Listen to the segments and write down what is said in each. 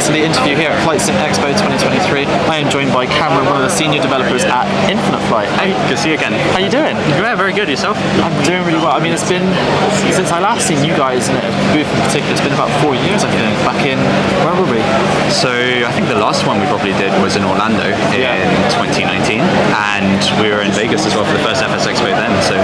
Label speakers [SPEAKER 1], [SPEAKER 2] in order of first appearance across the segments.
[SPEAKER 1] to the interview here at Flight Sim Expo 2023. I am joined by Cameron, one of the senior developers at Infinite Flight.
[SPEAKER 2] Hey, good to see you again.
[SPEAKER 1] How you doing?
[SPEAKER 2] Yeah, very good. Yourself?
[SPEAKER 1] I'm doing really well. I mean, it's been, since I last seen you guys in a booth in particular, it's been about 4 years, I think, back in, where were we?
[SPEAKER 2] So I think the last one we probably did was in Orlando in 2019, and we were in Vegas as well for the first FS Expo then. So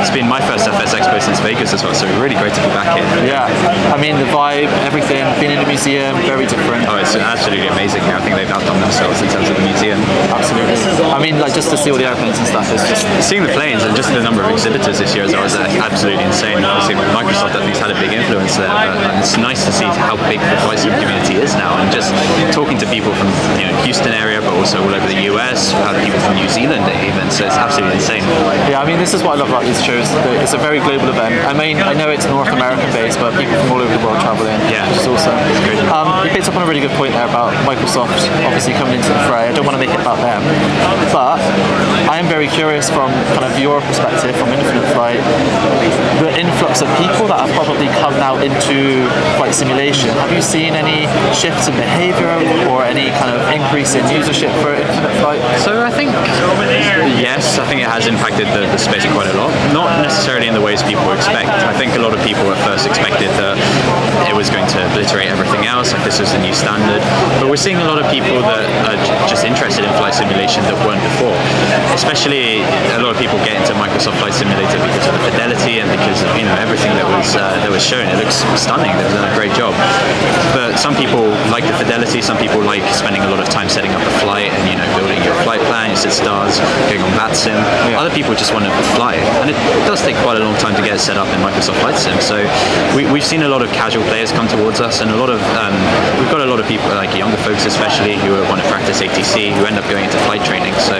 [SPEAKER 2] it's been my first FS Expo since Vegas as well, so really great to be back here.
[SPEAKER 1] Yeah, I mean the vibe, everything, being in the museum, very different.
[SPEAKER 2] Oh, it's absolutely amazing. I think they've outdone themselves in terms of the museum.
[SPEAKER 1] Absolutely. I mean, like, just to see all the airplanes and stuff, it's just...
[SPEAKER 2] Seeing the planes and just the number of exhibitors this year as well is absolutely insane. Obviously Microsoft, I think, has had a big influence there, but it's nice to see how big the flight sim community is now, and just talking to people from Houston area, but also all over the US, people from New Zealand even, so it's absolutely insane.
[SPEAKER 1] Yeah, I mean, this is what I love about these shows. It's a very global event. I mean, I know it's North American based, but people from all over the world travel in, which is awesome. You picked up on a really good point there about Microsoft obviously coming into the fray. I don't want to make it about them, but I am very curious from kind of your perspective, from Infinite Flight, the influx of people that have probably come now into flight simulation. Have you seen any shifts in behaviour or any kind of increase in usership for Infinite Flight?
[SPEAKER 2] So I think, yes, I think it has impacted the space quite a lot. Not necessarily in the ways people expect. I think a lot of people at first expected that it was going to obliterate everything else, like this is the new standard. But we're seeing a lot of people that are just interested in flight simulation that weren't before. Especially a lot of people get into Microsoft Flight Simulator because of the Fidelity and because of everything that was shown. It looks stunning. They've done a great job. But some people like the Fidelity. Some people like spending a lot of time setting up a flight and building your flight plan. You set stars, going on VATSIM. Other people just want to fly, and it does take quite a long time to get it set up in Microsoft Flight Sim. So we've seen a lot of casual players come towards us, and we've got a lot of people, like younger folks especially, who want to practice ATC, who end up going into flight training. So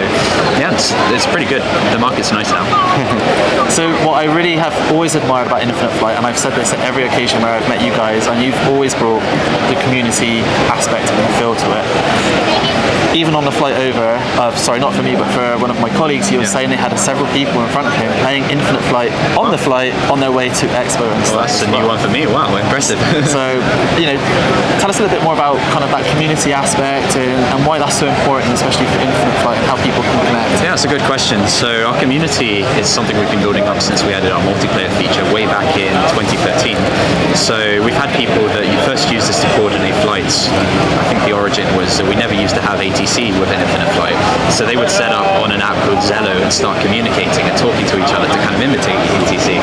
[SPEAKER 2] yeah, it's pretty good. The market's nice now.
[SPEAKER 1] So what I really have always admired about Infinite Flight, and I've said this at every occasion where I've met you guys, and you've always brought the community aspect and feel to it. Even on the flight over, sorry, not for me, but for one of my colleagues, he was saying they had several people in front of him playing Infinite Flight on the flight on their way to Expo and stuff.
[SPEAKER 2] Well, that's a new one for me. Wow, impressive.
[SPEAKER 1] So, tell us a little bit more about kind of that community aspect and why that's so important, especially for Infinite Flight, and how people can connect.
[SPEAKER 2] Yeah, it's a good question. So our community is something we've been building up since we added our multiplayer feature way back in 2013. So we've had people that you first used this to coordinate flights. I think the origin was that we never used to have ATC within Infinite Flight. So they would set up on an app called Zello and start communicating and talking to each other to kind of imitate ATC.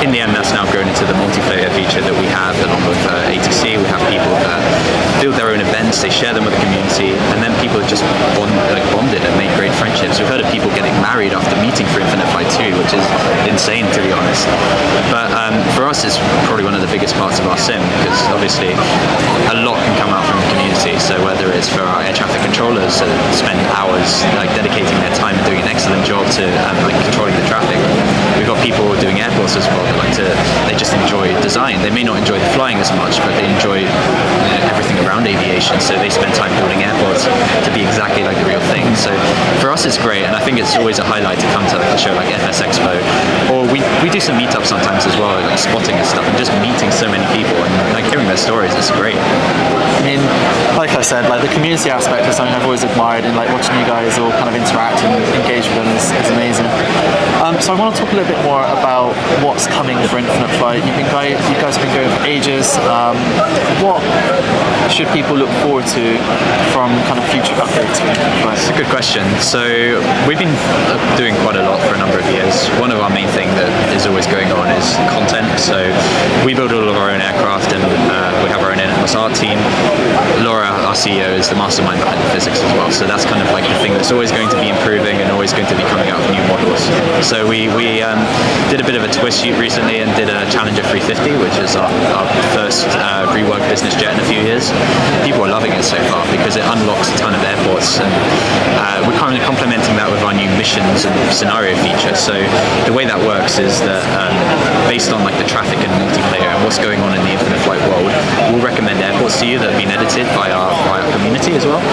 [SPEAKER 2] In the end, that's now grown into the multiplayer feature that we have along with ATC. We have people that build their own events, they share them with the community, and then people just bonded and made great friendships. We've heard of people getting married after meeting for Infinite Flight 2, which is insane, to be honest. But for us, it's probably one of the biggest parts of our sim, because obviously a lot can come out from the community. So whether it's for our air traffic controllers that spend hours dedicating their time and doing an excellent job to controlling the traffic. We've got people doing airports as well that they just enjoy design. They may not enjoy the flying as much, but they enjoy everything around aviation, so they spend time building airports to be exactly like the real thing. So for us it's great, and I think it's always a highlight to come to a show like FS Expo, or we do some meetups sometimes as well, like spotting and stuff, and just meeting so many people and hearing their stories. It's great.
[SPEAKER 1] I mean, like I said, the community aspect is something I've always admired, and watching you guys all kind of interact and engage with them is amazing. So I want to talk a little bit more about what's coming for Infinite Flight. You guys have been going for ages. What should people look forward to from kind of future updates for Infinite Flight?
[SPEAKER 2] It's a good question. So we've been doing quite a lot for a number of years. One of our main thing that is always going on is content. So we build all of our own aircraft, and we have our own in-house art team. Laura, our CEO, is the mastermind behind the physics as well. So that's kind of the thing that's always going to be improving and always going to be coming out with new models. So we did a bit of a twist shoot recently and did a Challenger 350, which is our first reworked business jet in a few years. People are loving it so far because it unlocks a ton of airports, and we're kind of complementing that with our new missions and scenario feature. So the way that works is that based on the traffic and multiplayer and what's going on in the Infinite Flight world, we'll recommend airports to you that have been edited by our community as well,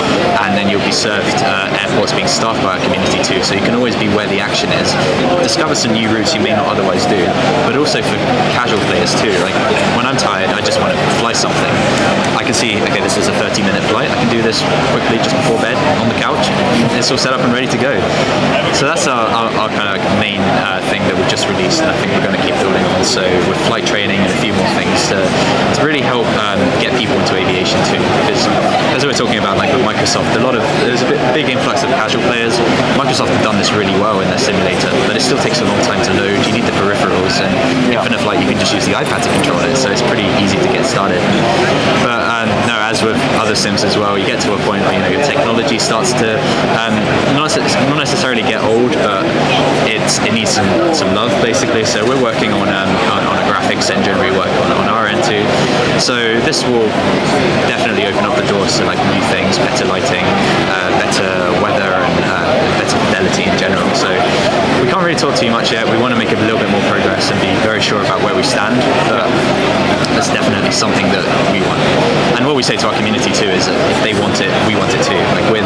[SPEAKER 2] and then you'll be served airports being staffed by our community too. so you can always be where the action is. Discover some new routes you may not otherwise do, but also for casual players too. Like when I'm tired, I just want to fly something. I can see, okay, this is a 30-minute flight. I can do this quickly just before bed on the couch. It's all set up and ready to go. So that's our kind of main thing that we've just released, and I think we're going to keep building on. So with flight training and a few more things to really help get people into aviation too. Because as we were talking about, like with Microsoft, there's a big influx of casual players. Microsoft have done this really well in their simulator, but it still takes a long time to load. You need the peripherals, and Infinite Flight, you can just use the iPad to control it, so it's pretty easy to get started. But no, as with other sims as well, you get to a point where your technology starts to not necessarily get old, but it needs some love basically. So we're working on a graphics engine rework on our end too. So this will definitely open up the doors to like new things, better lighting, better weather, and better fidelity in general. So we can't really talk too much yet. We want to make a little bit more progress and be very sure about where we stand, but that's definitely something that we want. And what we say to our community too is that if they want it, we want it too. Like we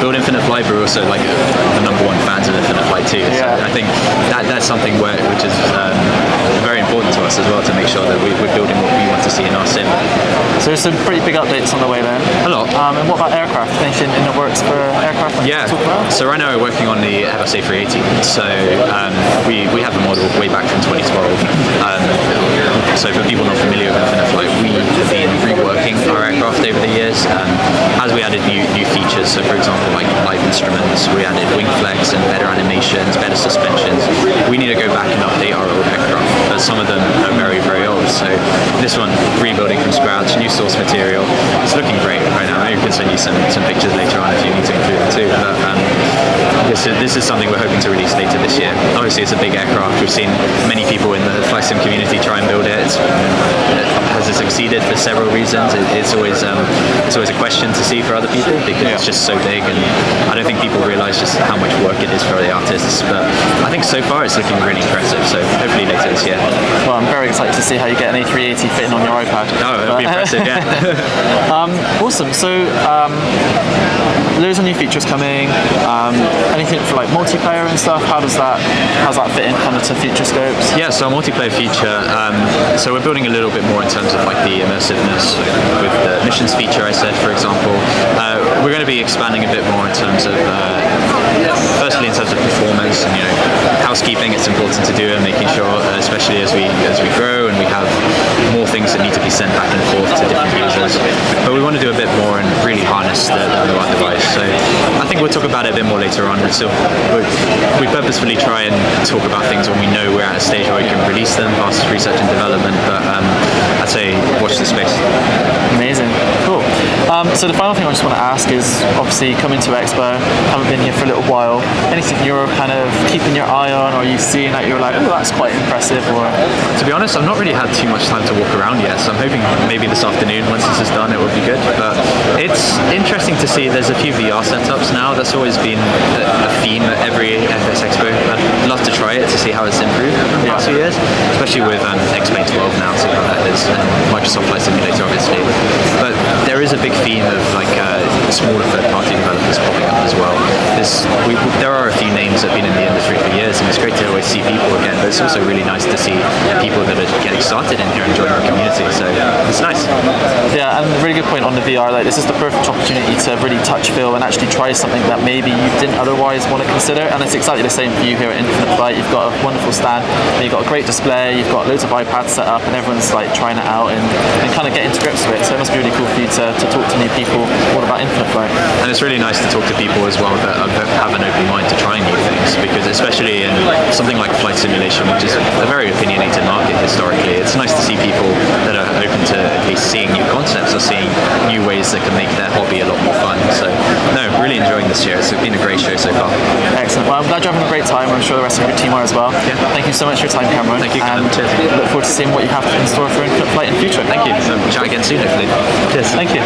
[SPEAKER 2] build Infinite Flight, but we're also like the #1 fans of Infinite Flight too. So I think that's something which is very important to us as well, to make sure that we're building what we want to see in our sim.
[SPEAKER 1] So there's some pretty big updates on the way then.
[SPEAKER 2] A lot.
[SPEAKER 1] And what about aircraft? Anything in the works for aircraft?
[SPEAKER 2] Yeah. So right now we're working on the Airbus A380. So we have a model way back from 2012. So for people not familiar with Infinite Flight, we have been reworking our aircraft over the years as we added new features. So for example, like live instruments, we added wing flex and better animations, better suspensions. We need to go back and update our old aircraft, but some of them are very, very old. So this one, rebuilding from scratch, new source material. It's looking great right now. Maybe we can send you some pictures later on if you need to include them too. But this is something we're hoping to release later this year. Obviously, it's a big aircraft. We've seen many people in the flight sim community try and build it. Has it succeeded for several reasons? It's always a question to see for other people, because it's just so big, and I don't think people realise just how much work it is for the artists. But I think so far it's looking really impressive. So hopefully later this year.
[SPEAKER 1] Well, I'm very excited to see how you get an A380 fitting on your iPad.
[SPEAKER 2] Oh, it'll be impressive, yeah.
[SPEAKER 1] Awesome. So loads of new features coming. Anything for like multiplayer and stuff? How's that fit in kind of to future scopes?
[SPEAKER 2] Yeah, so our multiplayer feature, so we're building a little bit more in terms of like the immersiveness with the missions feature I said, for example. We're going to be expanding a bit more in terms of, firstly in terms of performance and housekeeping. It's important to do, and making sure, especially as we grow and we have more things that need to be sent back and forth to different users. But we want to do a bit more and really harness the mobile device. So I think we'll talk about it a bit more later on. We purposefully try and talk about things when we know we're at a stage where we can release them, past research and development. But I'd say watch the space.
[SPEAKER 1] Amazing, cool. So the final thing I just want to ask is, obviously coming to Expo, haven't been here for a little while. Anything you're kind of keeping your eye on, or you seeing that you're like, oh, that's quite impressive? Or
[SPEAKER 2] to be honest, I've not really had too much time to walk around yet, so I'm hoping maybe this afternoon, once this is done, it will be good. But it's interesting to see there's a few VR setups now. That's always been a theme at every FS Expo. I'd love to try it to see how it's improved in the past few years, especially with X-Plane 12 now, see how that is, and Microsoft Flight Simulator obviously. But there is a big theme of like smaller third-party developers popping up as well. There are a few names that have been in the industry for years, and it's great to always see people again, but it's also really nice to see people that are getting started in here and joining our community, so it's nice.
[SPEAKER 1] Yeah, and a really good point on the VR, like this is the perfect opportunity to really touch feel and actually try something that maybe you didn't otherwise want to consider, and it's exactly the same for you here at Infinite Flight. You've got a wonderful stand, and you've got a great display, you've got loads of iPads set up, and everyone's like trying it out and kind of getting to grips with it, so it must be really cool for you to talk to new people all about Infinite Flight.
[SPEAKER 2] And it's really nice to talk to people as well that have an open mind to trying new things, because especially in something like flight simulation, which is a very opinionated market historically, it's nice to see people that are open to at least seeing new concepts or seeing new ways that can make their hobby a lot more fun. So no, really enjoying this year. It's been a great show so far.
[SPEAKER 1] Excellent. Well, I'm glad you're having a great time. I'm sure the rest of your team are as well.
[SPEAKER 2] Yeah.
[SPEAKER 1] Thank you so much for your time, Cameron.
[SPEAKER 2] Thank you, Cameron.
[SPEAKER 1] And look forward to seeing what you have in store for Infinite Flight in the future.
[SPEAKER 2] Thank you. Chat again soon, hopefully.
[SPEAKER 1] Cheers. Thank you.